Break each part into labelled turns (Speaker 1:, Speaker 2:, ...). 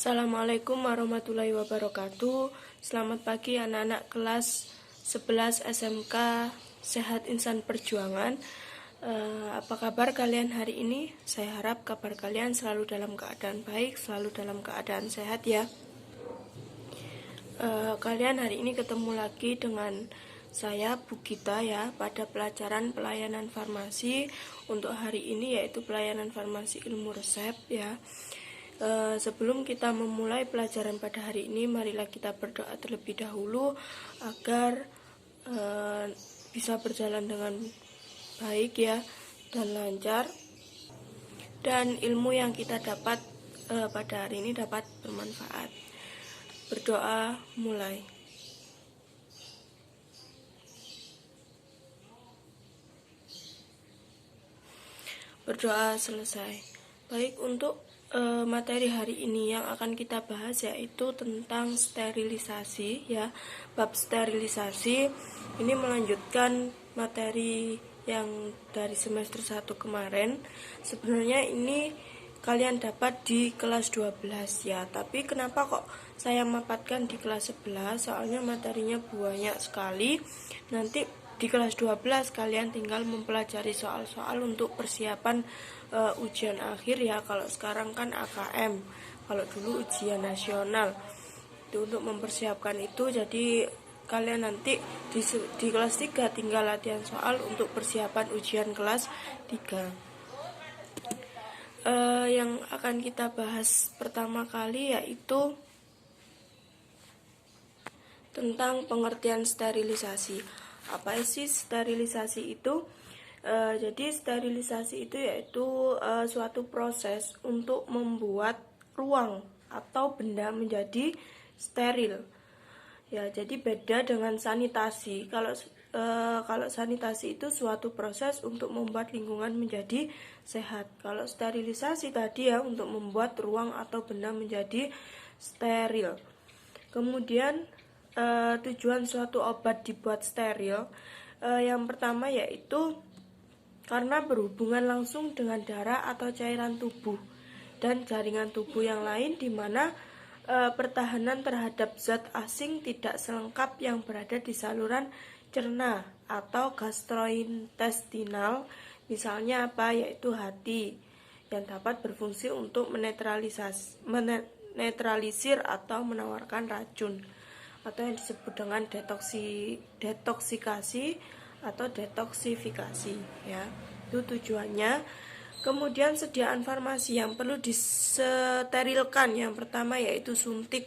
Speaker 1: Assalamualaikum warahmatullahi wabarakatuh. Selamat pagi anak-anak kelas 11 SMK Sehat Insan Perjuangan. Apa kabar kalian hari ini? Saya harap kabar kalian selalu dalam keadaan baik, selalu dalam keadaan sehat ya. Kalian hari ini ketemu lagi dengan saya Bu Gita ya, pada pelajaran pelayanan farmasi untuk hari ini, yaitu pelayanan farmasi ilmu resep ya. Sebelum kita memulai pelajaran pada hari ini, marilah kita berdoa terlebih dahulu agar bisa berjalan dengan baik ya dan lancar, dan ilmu yang kita dapat pada hari ini dapat bermanfaat. Berdoa mulai. Berdoa selesai. Baik, untuk materi hari ini yang akan kita bahas yaitu tentang sterilisasi ya. Bab sterilisasi ini melanjutkan materi yang dari semester 1 kemarin. Sebenarnya ini kalian dapat di kelas 12 ya, tapi kenapa kok saya mapatkan di kelas 11? Soalnya materinya banyak sekali. Nanti di kelas 12 kalian tinggal mempelajari soal-soal untuk persiapan ujian akhir ya. Kalau sekarang kan AKM, kalau dulu ujian nasional. Itu untuk mempersiapkan itu, jadi kalian nanti di kelas 3 tinggal latihan soal untuk persiapan ujian kelas 3. Yang akan kita bahas pertama kali yaitu tentang pengertian sterilisasi. Apa sih sterilisasi itu? Jadi sterilisasi itu yaitu suatu proses untuk membuat ruang atau benda menjadi steril. Ya, jadi beda dengan sanitasi. Kalau sanitasi itu suatu proses untuk membuat lingkungan menjadi sehat. Kalau sterilisasi tadi ya untuk membuat ruang atau benda menjadi steril. Kemudian tujuan suatu obat dibuat steril, yang pertama yaitu karena berhubungan langsung dengan darah atau cairan tubuh dan jaringan tubuh yang lain, di mana pertahanan terhadap zat asing tidak selengkap yang berada di saluran cerna atau gastrointestinal. Misalnya apa? Yaitu hati, yang dapat berfungsi untuk menetralisir atau menawarkan racun, atau yang disebut dengan detoksikasi atau detoksifikasi ya. Itu tujuannya. Kemudian sediaan farmasi yang perlu disterilkan, yang pertama yaitu suntik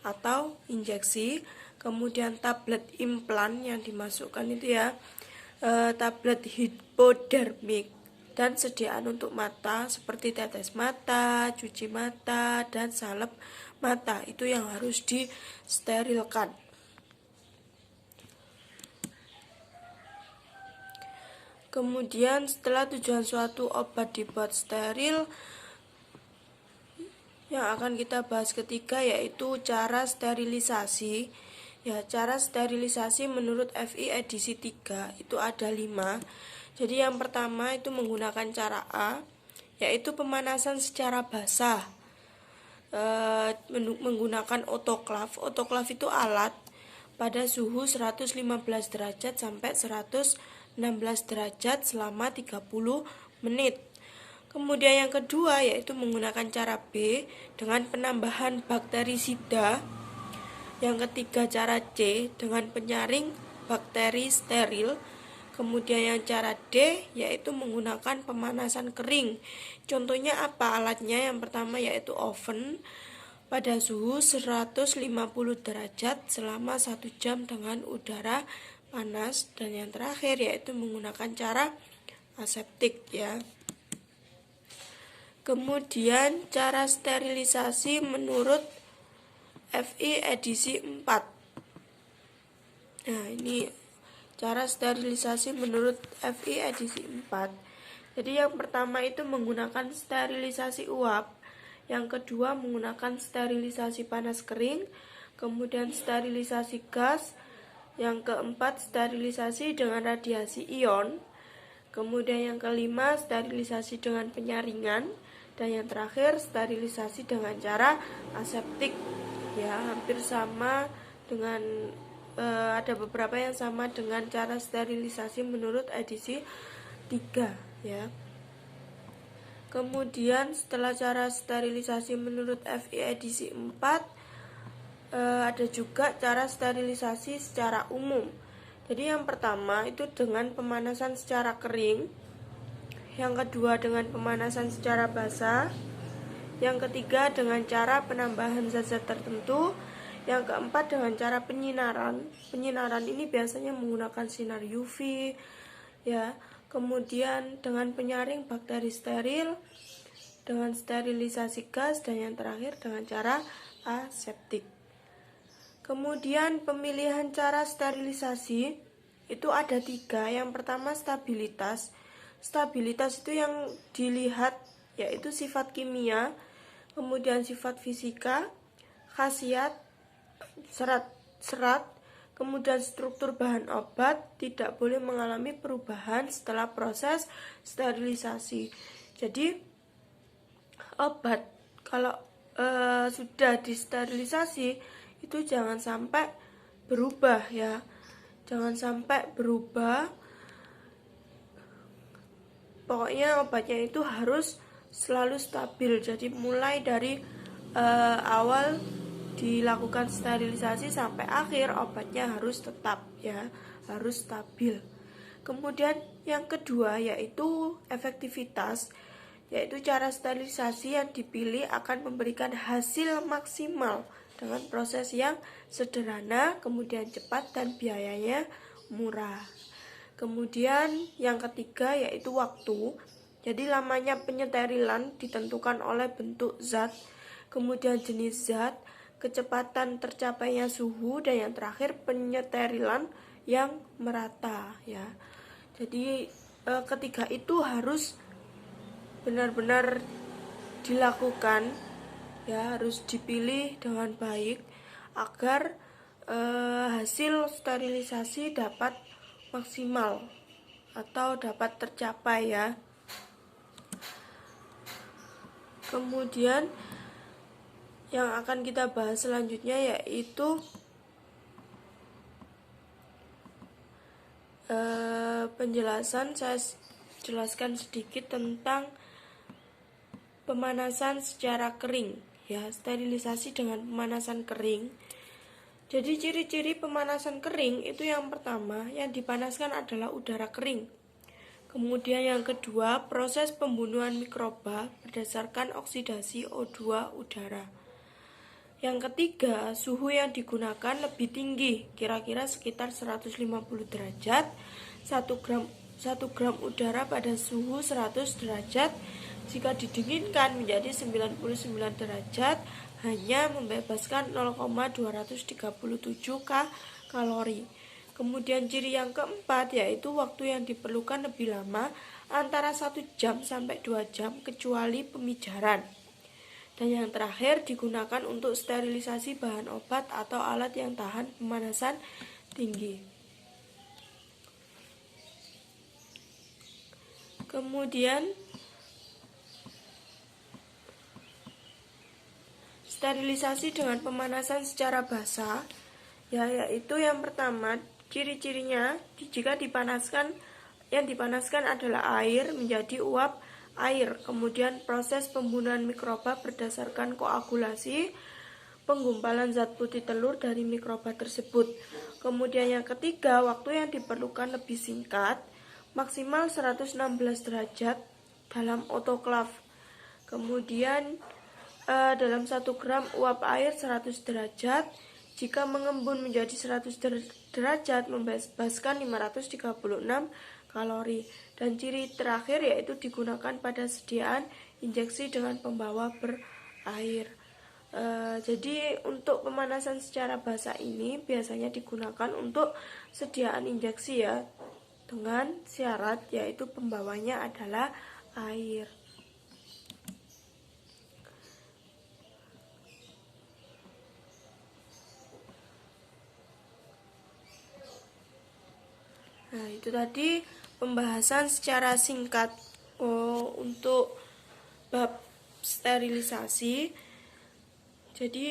Speaker 1: atau injeksi, kemudian tablet implan yang dimasukkan itu ya, tablet hipodermik, dan sediaan untuk mata seperti tetes mata, cuci mata, dan salep mata. Itu yang harus disterilkan. Kemudian setelah tujuan suatu obat dibuat steril, yang akan kita bahas ketiga yaitu cara sterilisasi. Ya, cara sterilisasi menurut FI edisi 3 itu ada 5. Jadi yang pertama itu menggunakan cara A, yaitu pemanasan secara basah, menggunakan otoklav. Otoklav itu alat pada suhu 115 derajat sampai 116 derajat selama 30 menit. Kemudian yang kedua yaitu menggunakan cara B dengan penambahan bakterisida. Yang ketiga cara C dengan penyaring bakteri steril. Kemudian yang cara D yaitu menggunakan pemanasan kering. Contohnya apa alatnya? Yang pertama yaitu oven pada suhu 150 derajat selama 1 jam dengan udara panas. Dan yang terakhir yaitu menggunakan cara aseptik ya. Kemudian cara sterilisasi menurut FI edisi 4. Nah, ini cara sterilisasi menurut FI edisi 4. Jadi yang pertama itu menggunakan sterilisasi uap, yang kedua menggunakan sterilisasi panas kering, kemudian sterilisasi gas, yang keempat sterilisasi dengan radiasi ion, kemudian yang kelima sterilisasi dengan penyaringan, Dan yang terakhir sterilisasi dengan cara aseptik, ya hampir sama dengan ada beberapa yang sama dengan cara sterilisasi menurut edisi 3 ya. Kemudian setelah cara sterilisasi menurut FI edisi 4 ada juga cara sterilisasi secara umum. Jadi yang pertama itu dengan pemanasan secara kering, yang kedua dengan pemanasan secara basah, yang ketiga dengan cara penambahan zat-zat tertentu, yang keempat dengan cara penyinaran. Penyinaran ini biasanya menggunakan sinar UV ya. Kemudian dengan penyaring bakteri steril, dengan sterilisasi gas, dan yang terakhir dengan cara aseptik. Kemudian pemilihan cara sterilisasi itu ada 3. Yang pertama stabilitas. Stabilitas itu yang dilihat yaitu sifat kimia, kemudian sifat fisika, khasiat serat, kemudian struktur bahan obat tidak boleh mengalami perubahan setelah proses sterilisasi. Jadi obat kalau sudah disterilisasi itu jangan sampai berubah ya. Jangan sampai berubah. Pokoknya obatnya itu harus selalu stabil. Jadi mulai dari awal dilakukan sterilisasi sampai akhir obatnya harus tetap ya, harus stabil. Kemudian yang kedua yaitu efektivitas, yaitu cara sterilisasi yang dipilih akan memberikan hasil maksimal dengan proses yang sederhana, kemudian cepat dan biayanya murah. Kemudian yang ketiga yaitu waktu. Jadi lamanya penyeterilan ditentukan oleh bentuk zat, kemudian jenis zat, kecepatan tercapainya suhu, dan yang terakhir penyeterilan yang merata ya. Jadi ketiga itu harus benar-benar dilakukan ya, harus dipilih dengan baik agar hasil sterilisasi dapat maksimal atau dapat tercapai ya. Kemudian yang akan kita bahas selanjutnya yaitu penjelasan. Saya jelaskan sedikit tentang pemanasan secara kering ya, sterilisasi dengan pemanasan kering. Jadi ciri-ciri pemanasan kering itu yang pertama, yang dipanaskan adalah udara kering. Kemudian yang kedua, proses pembunuhan mikroba berdasarkan oksidasi O2 udara. Yang ketiga, suhu yang digunakan lebih tinggi, kira-kira sekitar 150 derajat. 1 gram udara pada suhu 100 derajat jika didinginkan menjadi 99 derajat hanya membebaskan 0,237 kalori. Kemudian ciri yang keempat yaitu waktu yang diperlukan lebih lama, antara 1 jam sampai 2 jam kecuali pemijaran. Dan yang terakhir digunakan untuk sterilisasi bahan obat atau alat yang tahan pemanasan tinggi. Kemudian sterilisasi dengan pemanasan secara basah ya, yaitu yang pertama ciri-cirinya jika yang dipanaskan adalah air menjadi uap air. Kemudian proses pembunuhan mikroba berdasarkan koagulasi, penggumpalan zat putih telur dari mikroba tersebut. Kemudian yang ketiga, waktu yang diperlukan lebih singkat, maksimal 116 derajat dalam autoklav. Kemudian dalam 1 gram uap air 100 derajat, jika mengembun menjadi 100 derajat membebaskan 536 kalori. Dan ciri terakhir yaitu digunakan pada sediaan injeksi dengan pembawa berair. Jadi untuk pemanasan secara basah ini biasanya digunakan untuk sediaan injeksi ya, dengan syarat yaitu pembawanya adalah air. Nah, itu tadi pembahasan secara singkat untuk bab sterilisasi. Jadi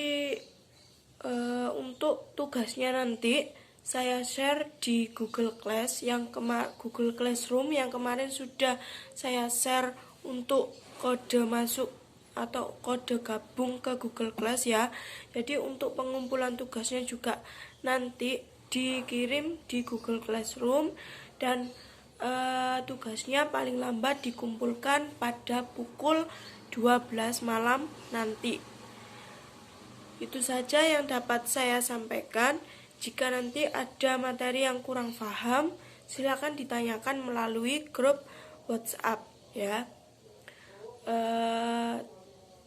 Speaker 1: untuk tugasnya nanti saya share di Google Google Classroom yang kemarin sudah saya share untuk kode masuk atau kode gabung ke Google Class ya. Jadi untuk pengumpulan tugasnya juga nanti dikirim di Google Classroom dan tugasnya paling lambat dikumpulkan pada pukul 12 malam nanti. Itu saja yang dapat saya sampaikan. Jika nanti ada materi yang kurang paham, silakan ditanyakan melalui grup WhatsApp ya.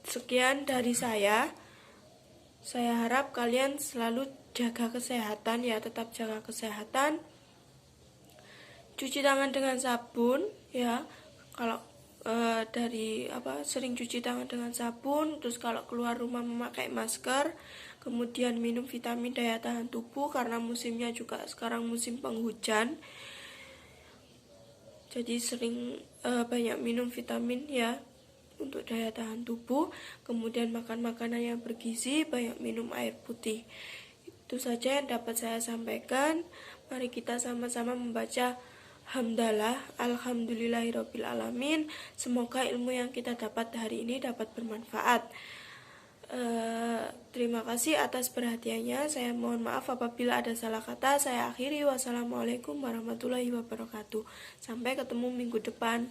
Speaker 1: Sekian dari saya. Saya harap kalian selalu jaga kesehatan ya, tetap jaga kesehatan. Cuci tangan dengan sabun ya. Kalau sering cuci tangan dengan sabun, terus kalau keluar rumah memakai masker, kemudian minum vitamin daya tahan tubuh karena musimnya juga sekarang musim penghujan. Jadi sering banyak minum vitamin ya untuk daya tahan tubuh, kemudian makan makanan yang bergizi, banyak minum air putih. Itu saja yang dapat saya sampaikan. Mari kita sama-sama membaca hamdalah, alhamdulillahirabbil alamin. Semoga ilmu yang kita dapat hari ini dapat bermanfaat. Terima kasih atas perhatiannya. Saya mohon maaf apabila ada salah kata. Saya akhiri. Wassalamualaikum warahmatullahi wabarakatuh. Sampai ketemu minggu depan.